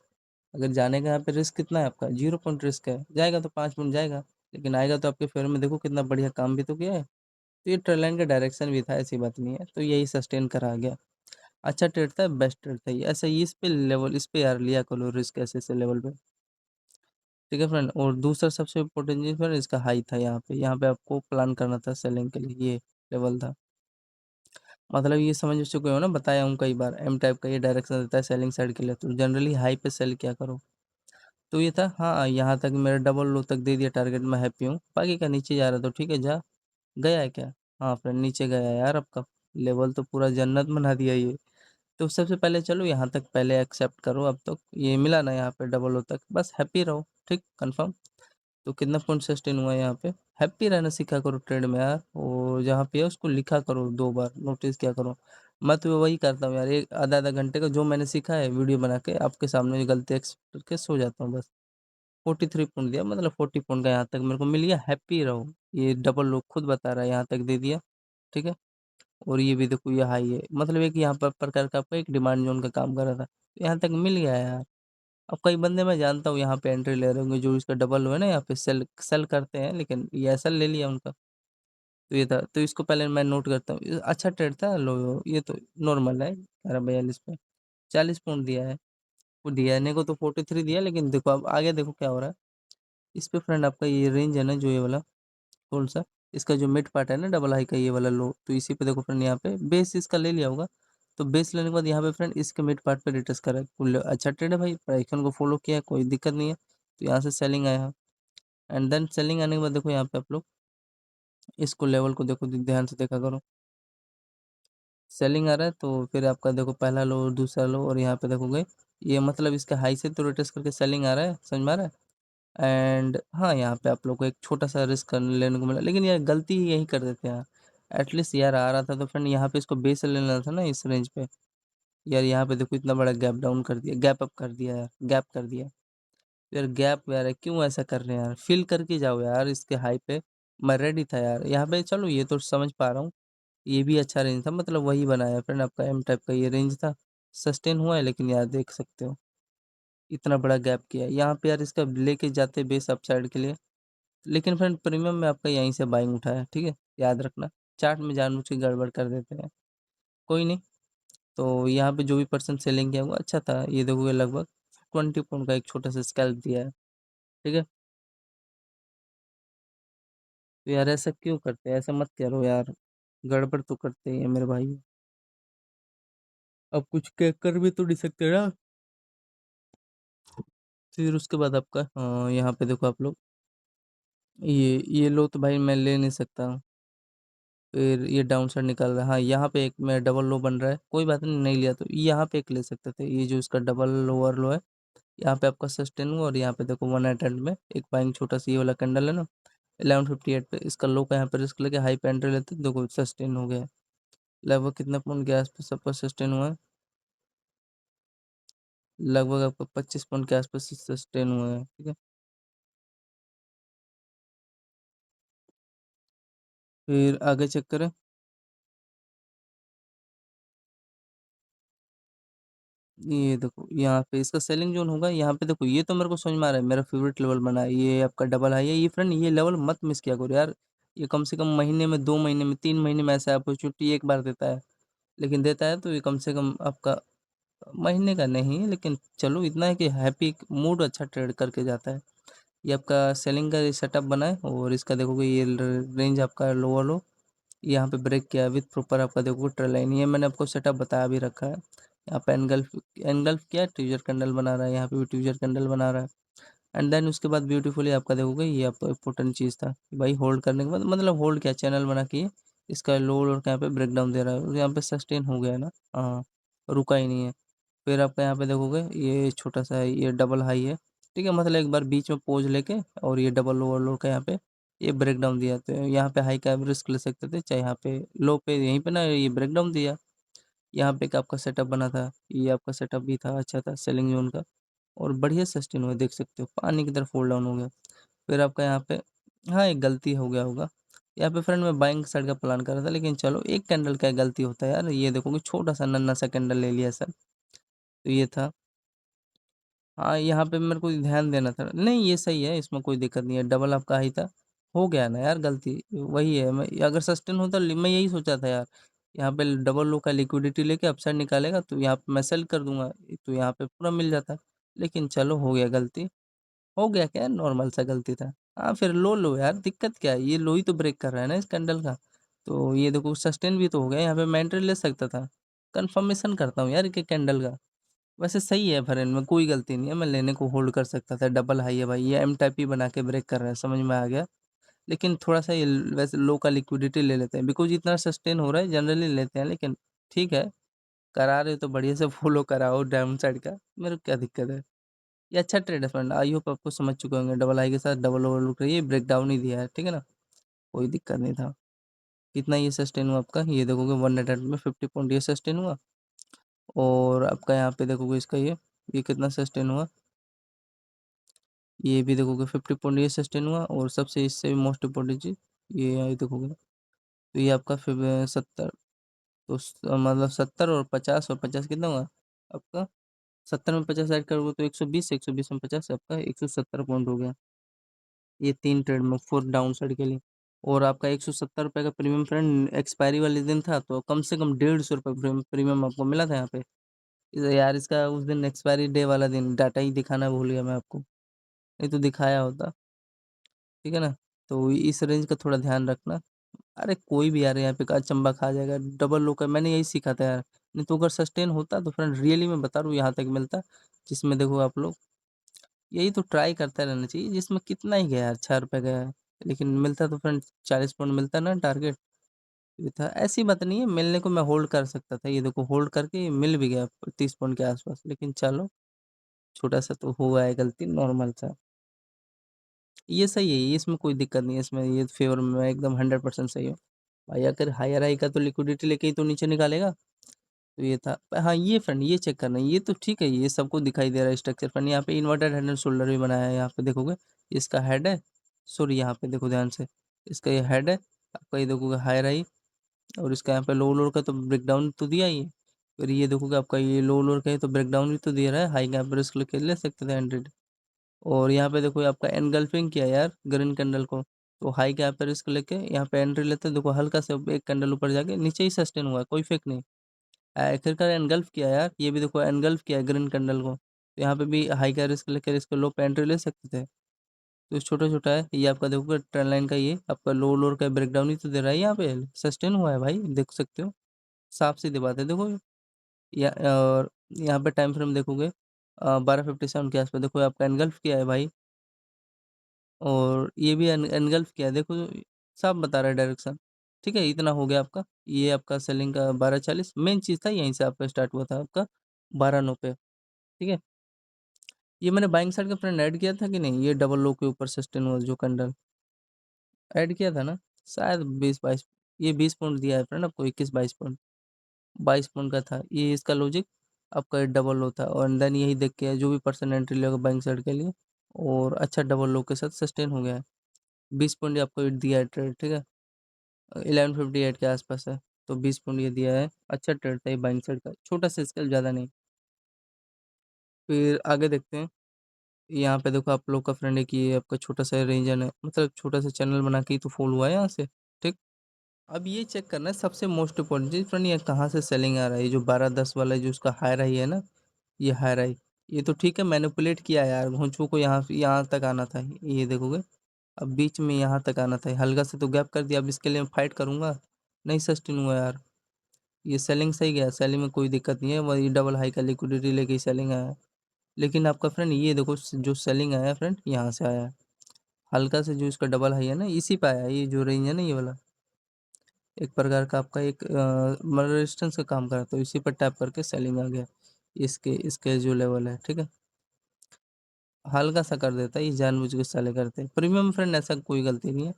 अगर जाने का यहाँ पे रिस्क कितना है आपका, 0 पॉइंट रिस्क है, जाएगा तो 5 मिनट जाएगा, लेकिन आएगा तो आपके फेवर में, देखो कितना बढ़िया काम भी तो किया है। तो ये ट्रेड लाइन का डायरेक्शन भी था, ऐसी बात नहीं है, तो यही सस्टेन करा गया। अच्छा ट्रेड था, बेस्ट ट्रेड था ये, ऐसा ही इस पे लेवल, इस पे यार लिया करो रिस्क ऐसे ऐसे लेवल पे। ठीक है फ्रेंड, और दूसरा सबसे इम्पोर्टेंट चीज फ्रेंड इसका हाई था, यहाँ पे आपको प्लान करना था सेलिंग के लिए, ये लेवल था। मतलब ये समझ चुके हो ना, बताया हूँ कई बार, एम टाइप का ये डायरेक्शन देता है सेलिंग साइड के लिए, तो जनरली हाई पे सेल क्या करो। तो ये था हाँ, यहाँ तक मेरा डबल लो तक दे दिया टारगेट, मैं हैप्पी हूँ, बाकी का नीचे जा रहा तो ठीक है जा। गया है क्या? हाँ फ्रेंड नीचे गया है यार, आपका लेवल तो पूरा जन्नत बना दिया ये। तो सबसे पहले चलो यहाँ तक पहले एक्सेप्ट करो, अब तक ये मिला ना यहाँ पे डबल लो तक, बस हैप्पी रहो, ठीक कंफर्म। तो कितना पॉइंट सस्टेन हुआ है यहाँ पे, हैप्पी रहना सीखा करो ट्रेड में यार, और जहाँ पे है उसको लिखा करो, 2 बार नोटिस क्या करो। मैं तो वही करता हूँ यार, एक आधा आधा घंटे का जो मैंने सीखा है वीडियो बना के आपके सामने गलती एक्सेप्ट करके सो जाता हूँ बस। 43 पॉइंट दिया, मतलब 40 पॉइंट का यहाँ तक मेरे को मिल गया, हैप्पी रहो। ये डबल लो खुद बता रहा है, यहाँ तक दे दिया, ठीक है। और ये भी देखो ये हाई है, मतलब एक यहाँ पर प्रकार का आपका एक डिमांड जोन का काम कर रहा था, तो यहाँ तक मिल गया यार। अब कई बंदे मैं जानता हूँ यहाँ पे एंट्री ले रहे होंगे, जो इसका डबल लो है ना यहाँ पे सेल सेल करते हैं, लेकिन ये ऐसा ले लिया उनका। तो ये था, तो इसको पहले मैं नोट करता हूँ, अच्छा ट्रेड था लो, ये तो नॉर्मल है 11:42 पे 40 पॉइंट दिया है। वो डीएनए को तो 43 दिया, लेकिन देखो अब आगे देखो क्या हो रहा है। इस पे फ्रेंड आपका ये रेंज है ना जो ये वाला, कौन सा, इसका जो मिड पार्ट है ना डबल हाई का ये वाला लो, तो इसी पे देखो फ्रेंड यहाँ पे बेस इसका ले लिया होगा। तो बेस लेने के बाद यहाँ पे फ्रेंड इसके मिड पार्ट पे रिटर्स करा है, अच्छा ट्रेड है भाई, प्राइस को फॉलो किया है, कोई दिक्कत नहीं है। तो यहाँ से सेलिंग आया, एंड देन सेलिंग आने के बाद देखो यहाँ पे आप लोग इसको लेवल को देखो, ध्यान से देखा करो। सेलिंग आ रहा है तो फिर आपका देखो पहला लो, दूसरा लो, और यहाँ पे देखोगे ये मतलब इसका हाई से तो रिटर्स करके सेलिंग आ रहा है, समझ में आ रहा है। एंड हाँ, यहाँ पे आप लोग को एक छोटा सा रिस्क लेने को मिला, लेकिन यार गलती यही कर देते हैं। एटलीस्ट यार आ रहा था तो फ्रेंड यहाँ पे इसको बेस से लेना था ना इस रेंज पे। यार यहाँ पे देखो इतना बड़ा गैप डाउन कर दिया, गैप अप कर दिया यार, गैप कर दिया। यार गैप यार क्यों ऐसा कर रहे हैं यार, फिल करके जाओ यार इसके हाई पे। मैं रेडी था यार यहाँ पे, चलो ये तो समझ पा रहा हूँ, ये भी अच्छा रेंज था, मतलब वही बनाया फ्रेंड आपका एम टाइप का ये रेंज था, सस्टेन हुआ है, लेकिन यार देख सकते हो इतना बड़ा गैप किया है यहाँ पे यार, इसका लेके जाते बेस अपसाइड के लिए। लेकिन फ्रेंड प्रीमियम में आपका यहीं से बाइंग उठा है, ठीक है, याद रखना। चार्ट में जानबूझ के गड़बड़ कर देते हैं, कोई नहीं। तो यहाँ पे जो भी पर्सन सेलिंग किया हुआ अच्छा था, ये देखोगे लगभग 20 पॉइंट का एक छोटा सा स्कैल्प दिया है, ठीक है। तो यार ऐसा क्यों करते हैं, ऐसा मत करो यार, गड़बड़ तो करते ही है मेरे भाई। अब कुछ कर भी तो नहीं सकते ना। फिर उसके बाद आपका यहाँ पे देखो आप लोग, ये लो तो भाई मैं ले नहीं सकता। फिर ये डाउन साइड निकल रहा है, हाँ यहाँ पे एक में डबल लो बन रहा है, कोई बात नहीं, नहीं लिया तो यहाँ पे एक ले सकते थे, ये जो इसका डबल लोअर लो है, यहाँ पे आपका सस्टेन हुआ, और यहाँ पे देखो 1 एंड में एक बाइंग छोटा सा ये वाला कैंडल है ना 11:58 पे, इसका लो का यहाँ पे रिस्क लेके हाई पे एंट्री लेते, देखो सस्टेन हो गया। लगभग कितना पॉइंट के आसपास सबका सस्टेन हुआ है, लगभग आपका 25 पॉइंट के आसपास सस्टेन हुआ है, ठीक है। फिर आगे चेक करें। ये देखो यहाँ पे इसका सेलिंग जोन होगा, यहाँ पे देखो ये तो मेरे को समझ में आ रहा है, मेरा फेवरेट लेवल बना है, ये आपका डबल हाई है, ये फ्रेंड ये लेवल मत मिस किया करो यार। ये कम से कम महीने में, 2 महीने में, 3 महीने में ऐसा अपॉर्चुनिटी एक बार देता है। लेकिन देता है तो ये कम से कम आपका महीने का नहीं, लेकिन चलो इतना है कि हैप्पी मूड अच्छा ट्रेड करके जाता है। ये आपका सेलिंग का सेटअप बना है, और इसका देखोगे ये रेंज आपका लोअर लो, यहाँ पे ब्रेक किया विथ प्रॉपर आपका देखो ट्रेल लाइन, ये मैंने आपको सेटअप बताया भी रखा है। यहाँ पे एनगल्फ एनगल्फ किया, ट्यूजर कैंडल बना रहा है, यहाँ पे भी ट्यूजर कैंडल बना रहा है। एंड देन उसके बाद ब्यूटीफुली आपका देखोगे ये आपका इम्पोर्टेंट चीज़ था कि भाई होल्ड करने के बाद, मतलब होल्ड किया चैनल बना के, इसका लो और यहाँ पे ब्रेक डाउन दे रहा है, और यहाँ पे सस्टेन हो गया है ना। हाँ, रुका ही नहीं है। फिर आपका यहाँ पे देखोगे ये छोटा सा है, ये डबल हाई है, ठीक है, मतलब एक बार बीच में पोज लेके, और ये डबल लोअर लो का यहाँ पे ये ब्रेक डाउन दिया, तो यहाँ पे हाई का रिस्क ले सकते थे, चाहे यहाँ पे लो पे यहीं पे ना ये ब्रेक डाउन दिया। यहाँ पे एक आपका सेटअप बना था, ये आपका सेटअप भी था, अच्छा था सेलिंग जोन का, और बढ़िया सस्टेन हुआ, देख सकते हो पानी की तरफ फोल्ड डाउन हो गया। फिर आपका यहाँ पे, हाँ एक गलती हो गया होगा, यहाँ पे फ्रेंड मैं बाइंग साइड का प्लान कर रहा था, लेकिन चलो एक कैंडल का गलती होता है यार, ये देखोगे छोटा सा नन्ना सा कैंडल ले लिया सर, तो ये था। हाँ, यहाँ पे मेरे को ध्यान देना था, नहीं ये सही है, इसमें कोई दिक्कत नहीं है, डबल आपका हाई था, हो गया ना यार गलती, वही है, मैं अगर सस्टेन होता मैं यही सोचा था यार, यहाँ पे डबल लो का लिक्विडिटी लेके अपसाइड निकालेगा तो यहाँ पे मैं सेल कर दूंगा, तो यहाँ पे पूरा मिल जाता। लेकिन चलो हो गया गलती, हो गया क्या, नॉर्मल सा गलती था। हाँ फिर लो लो यार, दिक्कत क्या है, ये लो ही तो ब्रेक कर रहा है ना इस कैंडल का, तो ये देखो सस्टेन भी तो हो गया, यहाँ पे मैं एंट्री ले सकता था। कंफर्मेशन करता हूँ यार कि कैंडल का, वैसे सही है फ्रेंड में कोई गलती नहीं है, मैं लेने को होल्ड कर सकता था, डबल हाई है भाई, ये एम टाइप ही बना के ब्रेक कर रहा है, समझ में आ गया। लेकिन थोड़ा सा ये वैसे लो का लिक्विडिटी ले लेते हैं, बिकॉज इतना सस्टेन हो रहा है जनरली लेते हैं, लेकिन ठीक है, करा रहे हो तो बढ़िया से फॉलो कराओ डाउन साइड का, मेरे को क्या दिक्कत है। ये अच्छा ट्रेड है फ्रेंड, आई होप आपको समझ चुके होंगे, डबल आई के साथ डबल ओवर लुक रही है, ब्रेक डाउन ही दिया है, ठीक है ना, कोई दिक्कत नहीं था। कितना ये सस्टेन हुआ आपका, ये देखोगे 1 में 50 पॉइंट ये सस्टेन हुआ, और आपका यहाँ पे देखोगे इसका ये कितना सस्टेन हुआ, ये भी देखोगे 50 पॉइंट ये सस्टेन हुआ, और सबसे इससे भी मोस्ट इम्पोर्टेंट चीज़ ये देखोगे, तो ये आपका फिर 70, तो मतलब 70 और 50, और 50 कितना हुआ आपका, 70 में 50 ऐड करोगे तो 120, 120 में 50 आपका 170 पॉइंट हो गया, ये 3 ट्रेड में 4 डाउन साइड के लिए। और आपका 170 रुपये का प्रीमियम फ्रेंड एक्सपायरी वाले दिन था, तो कम से कम 150 रुपये प्रीमियम आपको मिला था यहाँ पे। यार इसका उस दिन एक्सपायरी डे वाला दिन डाटा ही दिखाना भूल गया मैं आपको, नहीं तो दिखाया होता, ठीक है ना। तो इस रेंज का थोड़ा ध्यान रखना। अरे कोई भी यार यहाँ पे अचंबा खा जाएगा, डबल लो का मैंने यही सीखा था यार, नहीं तो अगर सस्टेन होता तो फ्रेंड रियली मैं बता रहा हूँ यहाँ तक मिलता, जिसमें देखो आप लोग, यही तो ट्राई करता रहना चाहिए, जिसमें कितना ही गया यार, 6 रुपये गया है, लेकिन मिलता तो फ्रेंड 40 पॉइंट मिलता ना टारगेट, ये था। ऐसी बात नहीं है, मिलने को मैं होल्ड कर सकता था, ये देखो होल्ड करके मिल भी गया 30 पॉइंट के आसपास, लेकिन चलो छोटा सा तो हुआ है गलती, नॉर्मल सा। ये सही है, ये इसमें कोई दिक्कत नहीं है, इसमें ये फेवर में मैं एकदम 100% सही हूँ। भाई अगर हायर आई का तो लिक्विडिटी लेके ही तो नीचे निकालेगा, तो ये था। हाँ ये फ्रेंड ये चेक करना, ये तो ठीक है, ये सबको दिखाई दे रहा है स्ट्रक्चर फ्रेंड, यहाँ पे इन्वर्टेड हेड एंड शोल्डर भी बनाया है, यहाँ पे देखोगे इसका हेड है, सॉरी यहाँ पे देखो ध्यान से, इसका ये हेड है आपका, ये देखोगे हायर आई, और इसका यहाँ पे लो लोअर का तो ब्रेकडाउन तो दिया ही है। फिर ये देखोगे आपका ये लो लोअर का है तो ब्रेकडाउन भी तो दे रहा है, हाई का यहाँ पे रिस्क लेके ले सकते थे 100। और यहाँ पे देखो आपका एनगल्फिंग किया यार ग्रीन कैंडल को, तो हाई के यहाँ पे रिस्क लेके यहाँ पे एंट्री लेते देखो, हल्का से एक कैंडल ऊपर जाके नीचे ही सस्टेन हुआ है, कोई फेक नहीं। आखिरकार एनगल्फ किया यार, ये भी देखो एनगल्फ किया है ग्रीन कैंडल को, तो यहाँ पे भी हाई का रिस्क लेकर इसको लो पे एंट्री ले सकते थे। तो छोटा छोटा है ये आपका, देखो ट्रेंड लाइन का ये आपका लो लोअर का ब्रेकडाउन ही तो दे रहा है, यहाँ पे सस्टेन हुआ है भाई, देख सकते हो, साफ सीधी बात है देखो। या और यहाँ पे टाइम फ्रेम देखोगे 12:57 के आसपास देखो आपका एनगल्फ किया है भाई, और ये भी एनगल्फ किया है देखो, साफ बता रहा है डायरेक्शन। ठीक है, इतना हो गया आपका, ये आपका सेलिंग का 12:40 मेन चीज़ था, यहीं से आपका स्टार्ट हुआ था आपका 12:09 पे। ठीक है, ये मैंने बाइंग साइड का फ्रेंड ऐड किया था कि नहीं, ये डबल लो के ऊपर सस्टेन हुआ जो कैंडल ऐड किया था ना, शायद 20-22, ये 20 पॉइंट दिया है फ्रेंड आपको, 21-22 पॉइंट, 22 पॉइंट का था ये इसका लॉजिक, आपका ये डबल लो था, और देन यही देख के जो भी पर्सन एंट्री लेगा बैंक साइड के लिए, और अच्छा डबल लो के साथ सस्टेन हो गया है, 20 पॉइंट आपको दिया है ट्रेड, ठीक है। 1158 के आसपास है, तो 20 पॉइंट ये दिया है। अच्छा ट्रेड था ये बाइंग साइड का, छोटा सा स्केल, ज़्यादा नहीं। फिर आगे देखते हैं। यहाँ पे देखो आप लोग का फ्रेंड है कि ये आपका छोटा सा रेंजन है, मतलब छोटा सा चैनल बना के ही तो फॉलो हुआ है यहाँ से। ठीक। अब ये चेक करना है सबसे मोस्ट इम्पोर्टेंट चीज फ्रेंड, ये कहाँ से सेलिंग आ रहा है। ये जो 12-10 वाला जो उसका हाई राई है ना, ये हाई राई, ये तो ठीक है मैनिपुलेट किया यार घोंचू को, यहाँ यहाँ तक आना था, ये देखोगे। अब बीच में यहाँ तक आना था, हल्का से तो गैप कर दिया। अब इसके लिए मैं फाइट करूंगा, नहीं सस्टेन हुआ यार। ये सेलिंग सही गया, सेलिंग में कोई दिक्कत नहीं है, वही डबल हाई का लिक्विडिटी लेके ही सेलिंग आया है। लेकिन आपका फ्रेंड ये देखो, जो सेलिंग आया है फ्रेंड, यहाँ से आया है। हल्का से जो इसका डबल हाई है ना, इसी पे आया है। ये जो रेंज है ना, ये वाला एक प्रकार का आपका एक रेजिस्टेंस का काम करा, तो इसी पर टैप करके सेलिंग आ गया। इसके इसके जो लेवल है, ठीक है, हल्का सा कर देता है, ये जानबूझ के साले करते हैं। प्रीमियम फ्रेंड ऐसा कोई गलती नहीं है,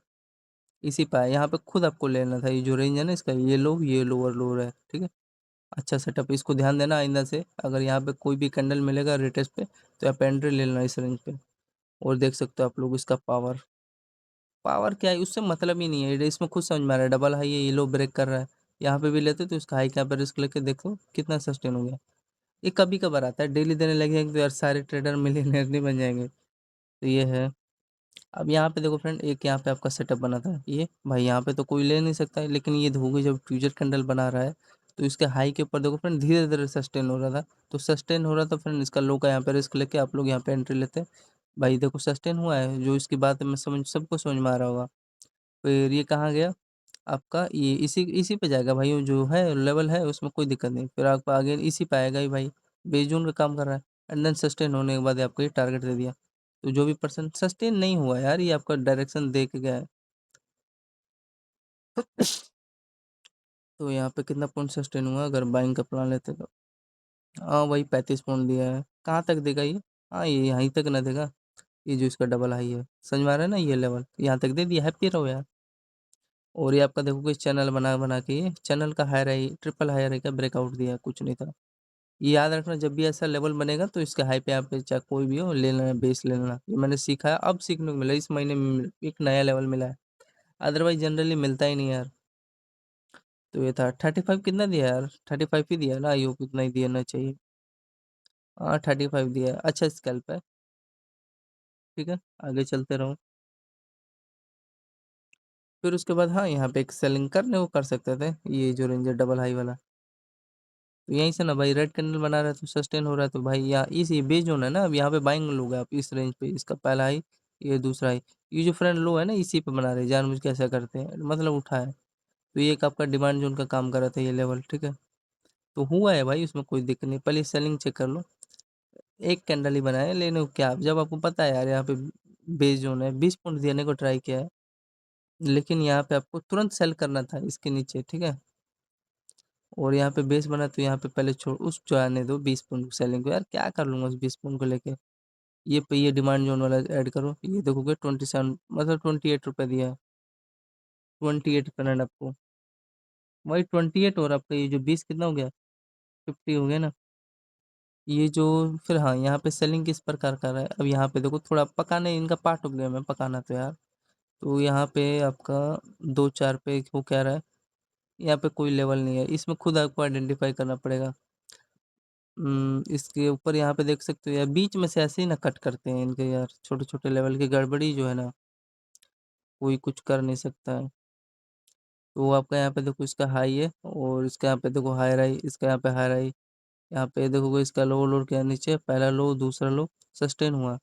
इसी पे है। यहाँ पे खुद आपको लेना था, ये जो रेंज है ना इसका, ये लो, ये लोअर लोअर है, ठीक है। अच्छा सेटअप, इसको ध्यान देना आइंदा से, अगर यहाँ पे कोई भी कैंडल मिलेगा रिटेस्ट पे, तो यहाँ पे एंट्री ले लेना इस रेंज पे। और देख सकते हो आप लोग इसका पावर, पावर क्या है उससे मतलब ही नहीं है, ये इसमें खुद समझ में आ रहा है। डबल हाई है, ये लो ब्रेक कर रहा है, यहाँ पे भी लेते तो इसका हाई क्या पे रिस्क लेके देखो कितना सस्टेन हो गया। ये कभी कभार आता है, डेली देने लग जाएंगे तो यार सारे ट्रेडर मिलियनर नहीं बन जाएंगे। तो ये है। अब यहाँ पे देखो फ्रेंड, एक यहाँ पे आपका सेटअप बना था, ये भाई यहाँ पे तो कोई ले नहीं सकता है, लेकिन ये धोखे जब फ्यूचर कैंडल बना रहा है, तो इसके हाई के ऊपर देखो फ्रेंड धीरे धीरे सस्टेन हो रहा था। तो सस्टेन हो रहा था फ्रेंड, इसका लो का यहाँ पे रिस्क लेके आप लोग यहाँ पे एंट्री लेते हैं। भाई देखो सस्टेन हुआ है, जो इसकी बात है मैं समझ, सबको समझ में आ रहा होगा। फिर ये कहाँ गया आपका, ये इसी इसी पे जाएगा भाई, जो है लेवल है उसमें कोई दिक्कत नहीं, फिर आपको आगे इसी पे आएगा ही भाई। बेस जोन का काम कर रहा है, एंड देन सस्टेन होने के बाद आपको ये टारगेट दे दिया। तो जो भी पर्सन सस्टेन नहीं हुआ यार, ये आपका डायरेक्शन दे के गया है। तो यहाँ पे कितना पॉइंट सस्टेन हुआ अगर बाइंग का प्लान लेते तो, हाँ वही 35 पॉइंट दिया है। कहाँ तक देगा ये, हाँ ये यहीं तक ना देगा। ये जो इसका डबल हाई है, समझ में आ रहा है ना, ये लेवल यहाँ तक दे दिया, हैप्पी रहो यार। और ये आपका देखो, इस चैनल बना बना के ये चैनल का हाई राई, ट्रिपल हाई राई का ब्रेकआउट दिया है, कुछ नहीं था। ये याद रखना, जब भी ऐसा लेवल बनेगा तो इसके हाई पे आप चाहे कोई भी हो ले लेना, बेस ले लेना। ये मैंने सीखा है, अब सीखने को मिला, इस महीने में एक नया लेवल मिला है, अदरवाइज जनरली मिलता ही नहीं यार। तो ये था 35, कितना दिया यार, 35 ही दिया ना, आईओ कितना ही देना चाहिए। हाँ 35 दिया है, अच्छा स्कैल्प है। ठीक है, आगे चलते रहो। फिर उसके बाद हाँ, यहाँ पे एक सेलिंग करने को कर सकते थे, ये जो रेंजर डबल हाई वाला। तो यहीं से ना भाई, रेड कैंडल बना रहा है तो सस्टेन हो रहा है, तो भाई यहाँ इसी बेस जोन है ना, अब यहाँ पे बाइंग लोगे आप इस रेंज पे, इसका पहला हाई, ये दूसरा हाई, ये जो फ्रेंड लो है ना, इसी पे बना रहे हैं, जानबूझ के ऐसा करते हैं, मतलब उठा है। तो ये एक आपका डिमांड जोन का काम कर रहा था ये लेवल, ठीक है। तो हुआ है भाई, उसमें कोई दिक्कत नहीं, पहले सेलिंग चेक कर लो। एक कैंडल ही बनाया, लेने को क्या, जब आपको पता है यार यहाँ पे बेस जोन है, 20 पॉइंट देने को ट्राई किया है, लेकिन यहाँ पे आपको तुरंत सेल करना था इसके नीचे, ठीक है। और यहाँ पे बेस बना, तो यहाँ पे पहले छोड़, उस जाने दो 20 पॉइंट सेलिंग को, यार क्या कर लूंगा उस 20 पॉइंट को लेके। ये पे ये डिमांड जोन वाला ऐड करो, ये देखोगे 27, मतलब 28 रुपये दिया है, 28 आपको, वही 28, और आपका ये जो 20 कितना हो गया, 50 हो गया ना। ये जो, फिर हाँ यहाँ पे सेलिंग किस प्रकार कर रहा है, अब यहाँ पे देखो थोड़ा पकाने इनका पार्ट हो गया मैं पकाना तो यार। तो यहाँ पे आपका 2-4 पे हो क्या रहा है, यहाँ पे कोई लेवल नहीं है, इसमें खुद आपको आइडेंटिफाई करना पड़ेगा। इसके ऊपर यहाँ पे देख सकते हो यार, बीच में से ऐसे ही ना कट करते हैं इनके यार, छोटे छोटे लेवल की गड़बड़ी जो है ना, कोई कुछ कर नहीं सकता है। तो आपका यहाँ पे देखो इसका हाई है, और इसका यहाँ पे देखो हाई राई, इसका यहाँ पे हाई राई, यहाँ पे देखोगे इसका लो, लो के नीचे पहला लो, दूसरा लो, सस्टेन हुआ।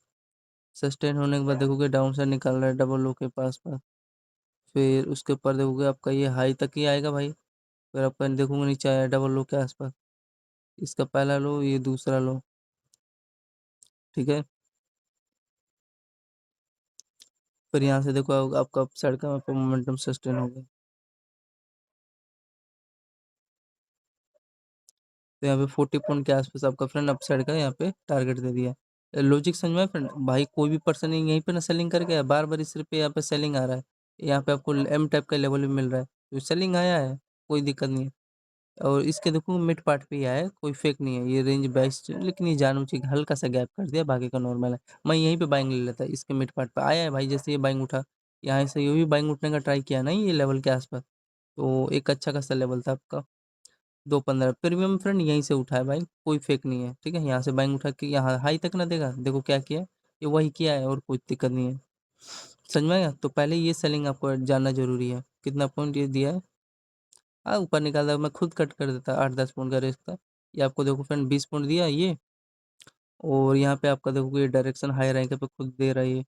सस्टेन होने के बाद देखोगे डाउन साइड निकल रहा है डबल लो के पास पास। फिर उसके ऊपर देखोगे आपका ये हाई तक ही आएगा भाई, फिर आपका देखोगे नीचे आया डबल लो के आसपास, इसका पहला लो, ये दूसरा लो, ठीक है। फिर यहाँ से देखो आपका अप साइड का मोमेंटम सस्टेन हो गया। तो यहाँ पे 40 पॉइंट के आसपास आपका फ्रेंड अप साइड का यहाँ पे टारगेट दे दिया। लॉजिक समझ में फ्रेंड, भाई कोई भी पर्सन यहीं पे ना सेलिंग करके बार बार इस पे यहाँ पे सेलिंग आ रहा है, यहाँ पे आपको एम टाइप का लेवल भी मिल रहा है, तो सेलिंग आया है, कोई दिक्कत नहीं है। और इसके देखो मिड पार्ट पे ही आया है, कोई फेक नहीं है, ये रेंज बेस्ट, लेकिन ये जानबूझ के हल्का सा गैप कर दिया, बाकी का नॉर्मल है। मैं यहीं पे बाइंग ले लेता, इसके मिड पार्ट पे आया है भाई, जैसे ये बाइंग उठा, यहाँ से ये भी बाइंग उठने का ट्राई किया ना ये लेवल के आसपास, तो एक अच्छा खासा लेवल था आपका 215। प्रीमियम फ्रेंड यहीं से उठा है भाई, कोई फेक नहीं है, ठीक है। यहाँ से बाइंग उठा के यहाँ हाई तक ना देगा, देखो क्या किया है, ये वही किया है और कोई दिक्कत नहीं है। समझ में आया? तो पहले ये सेलिंग आपको जानना जरूरी है। कितना पॉइंट ये दिया है, हाँ ऊपर निकाला, मैं खुद कट कर देता 8-10 पॉइंट का रिस्क था। ये आपको देखो फ्रेंड 20 पॉइंट दिया ये, और यहाँ पे आपका देखो ये डायरेक्शन हाई रैंक पे खुद दे रहा है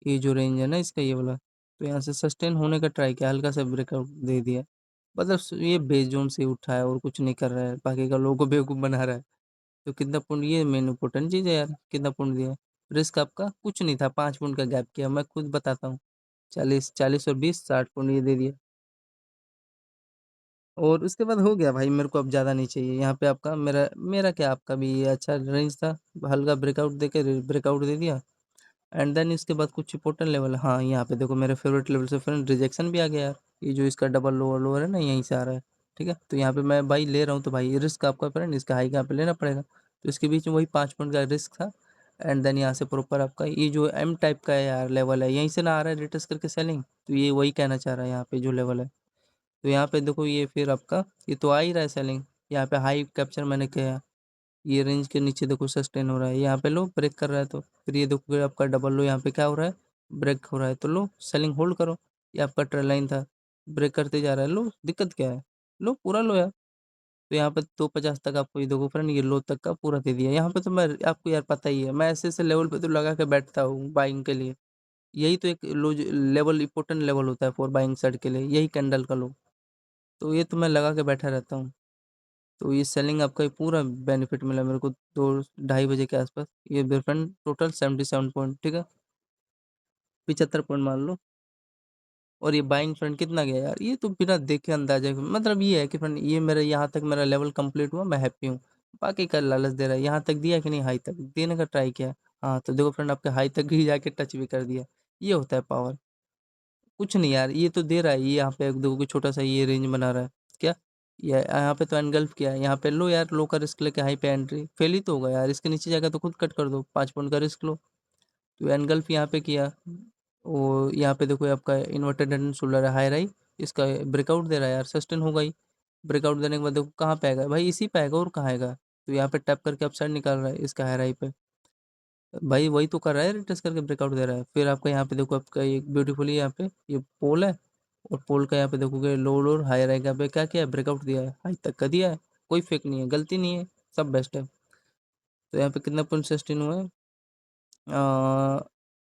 ये जो रेंज है ना इसका ये वाला। तो यहाँ से सस्टेन होने का ट्राई किया, हल्का सा ब्रेकआउट दे दिया, मतलब ये बेस जोन से उठा है और कुछ नहीं कर रहा है, बाकी का लोगों को बेवकूफ़ बना रहा है। तो कितना पॉइंट, ये मेन इंपॉर्टेंट चीज़ है यार, कितना पॉइंट दिया। रिस्क आपका कुछ नहीं था, 5 पॉइंट का गैप किया, मैं खुद बताता हूँ। 40 40 और 20 60 पॉइंट ये दे दिया, और उसके बाद हो गया भाई, मेरे को अब ज़्यादा नहीं चाहिए। यहाँ पे आपका मेरा मेरा क्या, आपका भी ये अच्छा रेंज था, हल्का ब्रेकआउट दे के ब्रेकआउट दे दिया। एंड देन इसके बाद कुछ इंपॉर्टेंट लेवल, हाँ यहाँ पे देखो मेरे फेवरेट लेवल से फ्रेंड रिजेक्शन भी आ गया यार। ये जो इसका डबल लोअर लोअर है ना, यहीं से आ रहा है, ठीक है। तो यहाँ पे मैं भाई ले रहा हूँ, तो भाई रिस्क आपका फ्रेंड, इसका हाई यहाँ पे लेना पड़ेगा। तो इसके बीच में वही 5 पॉइंट का रिस्क था। एंड देन यहाँ से प्रॉपर आपका ये जो एम टाइप का है यार लेवल है, यहीं से ना आ रहा है रिटेस्ट करके सेलिंग, तो ये वही कहना चाह रहा है यहाँ पे जो लेवल है। तो यहाँ पे देखो ये फिर आपका ये तो आ ही रहा है सेलिंग, यहाँ पे हाई कैप्चर मैंने किया, ये रेंज के नीचे देखो सस्टेन हो रहा है, यहाँ पे लो ब्रेक कर रहा है, तो फिर ये देखो आपका डबल लो, यहाँ पे क्या हो रहा है, ब्रेक हो रहा है, तो लो सेलिंग होल्ड करो। ये आपका ट्रेल लाइन था, ब्रेक करते जा रहा है, लो दिक्कत क्या है, लो पूरा लो यार। तो यहाँ पे 250 तक आपको ये देखो फ्रेंड, ये लो तक का पूरा दे दिया। यहाँ पे तो मैं आपको यार पता ही है, मैं ऐसे ऐसे लेवल पे तो लगा के बैठता हूँ बाइंग के लिए। यही तो एक लो लेवल इंपॉर्टेंट लेवल होता है फॉर बाइंग साइड के लिए, यही कैंडल का लो। तो ये तो मैं लगा के बैठा रहता हूँ। तो ये सेलिंग आपका ये पूरा बेनिफिट मिला मेरे को 2-2:30 बजे के आसपास, ये रिफंड टोटल 77 पॉइंट, ठीक है, 75 पॉइंट मान लो। और ये बाइंग फ्रंट कितना गया यार, ये तो बिना देखे अंदाजा मतलब ये है कि फ्रेंड ये मेरा यहाँ तक मेरा लेवल कंप्लीट हुआ, मैं हैप्पी हूँ। बाकी का लालच दे रहा है, यहाँ तक दिया कि नहीं, हाई तक देने का ट्राई किया। हाँ तो देखो फ्रेंड आपके हाई तक ही जाके टच भी कर दिया, ये होता है पावर। कुछ नहीं यार, ये तो दे रहा है, ये यहाँ पे देखो कि छोटा सा ये रेंज बना रहा है क्या, ये यहाँ पे तो एनगल्फ किया है, यहाँ पे लो यार, लो का रिस्क लेके हाई पे एंट्री फेल ही तो होगा यार, इसके नीचे जाकर तो खुद कट कर दो, 5 पॉइंट का रिस्क लो। तो एनगल्फ यहाँ पे किया, और यहाँ पे देखो ये आपका इन्वर्टेड एंड शोल्डर है हाई राई, इसका ब्रेकआउट दे रहा है यार, सस्टेन होगा ही। ब्रेकआउट देने के बाद देखो कहाँ पे आएगा भाई, इसी पे आएगा और कहाँ आएगा। तो यहाँ पे टैप करके अपसाइड निकाल रहा है इसका हाई राई पे, भाई वही तो कर रहा है, रिटेस्ट करके ब्रेकआउट दे रहा है। फिर आपका यहाँ पे देखो आपका एक ब्यूटीफुली यहाँ पे ये पोल है, और पोल का यहाँ पे देखोगे लो लो हाई रहेगा पे क्या किया है, ब्रेकआउट दिया है, हाई तक का दिया है, कोई फेक नहीं है, गलती नहीं है, सब बेस्ट है। तो यहाँ पे कितना पॉइंट सस्टेन हुआ है, आ,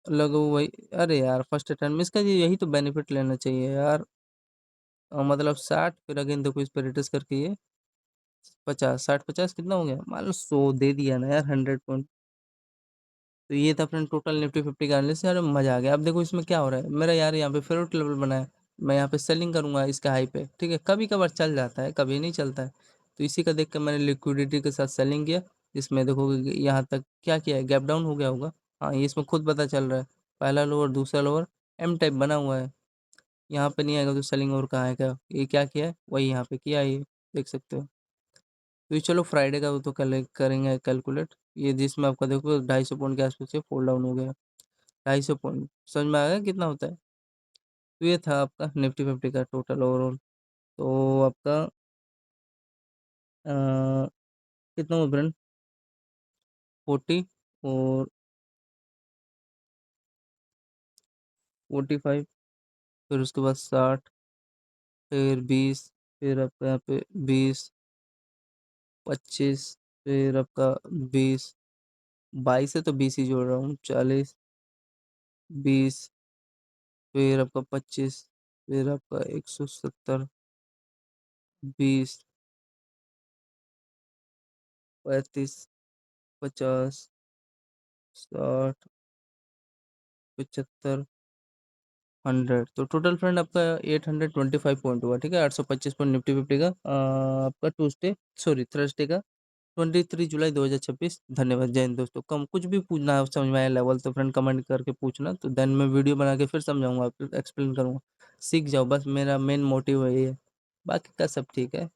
लगो वही, अरे यार फर्स्ट अटेम्प्ट में इसका यही तो बेनिफिट लेना चाहिए यार। मतलब 60, फिर अगेन देखो इस पर रिटेस्ट करके ये 50, 60 50 कितना हो गया, मान लो 100 दे दिया ना यार, 100 पॉइंट। तो ये था अपने टोटल निफ्टी 50 का एनालिसिस यार, मजा आ गया। अब देखो इसमें क्या हो रहा है मेरा यार, यहाँ पे फेवरेट लेवल बना है, मैं यहाँ पे सेलिंग करूंगा इसका हाई पे, ठीक है। कभी कभार चल जाता है, कभी नहीं चलता है, तो इसी का देख कर मैंने लिक्विडिटी के साथ सेलिंग किया। इसमें देखो यहाँ तक क्या किया है, गैप डाउन हो गया होगा, हाँ ये इसमें खुद पता चल रहा है, पहला लोअर दूसरा लोअर एम टाइप बना हुआ है, यहाँ पे नहीं आएगा तो सेलिंग और कहाँ आएगा, ये क्या किया है वही यहाँ पे किया है, ये देख सकते हो। तो ये चलो फ्राइडे का वो तो कल करेंगे कैलकुलेट, ये जिसमें आपका देखो 250 पॉइंट के आसपास से फॉल डाउन हो गया, 250 पॉइंट, समझ में आ गया कितना होता है। तो ये था आपका निफ्टी 50 का टोटल ओवरऑल। तो आपका कितना हुआ फ्रेंड, 40 और 45, फिर उसके बाद 60, फिर 20, फिर आपका यहाँ पे 20, 25, फिर आपका 20, 22 है तो 20 ही जोड़ रहा हूँ, 40, 20, फिर आपका 25, फिर आपका 170, 20, 35, 50, 60, 75, 100। तो टोटल फ्रेंड आपका 825 पॉइंट हुआ, ठीक है। 825 पॉइंट निफ्टी 50 का आपका ट्यूसडे, सॉरी थर्सडे का, 23 जुलाई 2026। धन्यवाद, जय हिंद दोस्तों। कम कुछ भी पूछना है समझ में आया लेवल तो फ्रेंड कमेंट करके पूछना, तो देन मैं वीडियो बना के फिर समझाऊंगा, फिर एक्सप्लेन करूंगा, सीख जाओ, बस मेरा मेन मोटिव है ये, बाकी का सब ठीक है।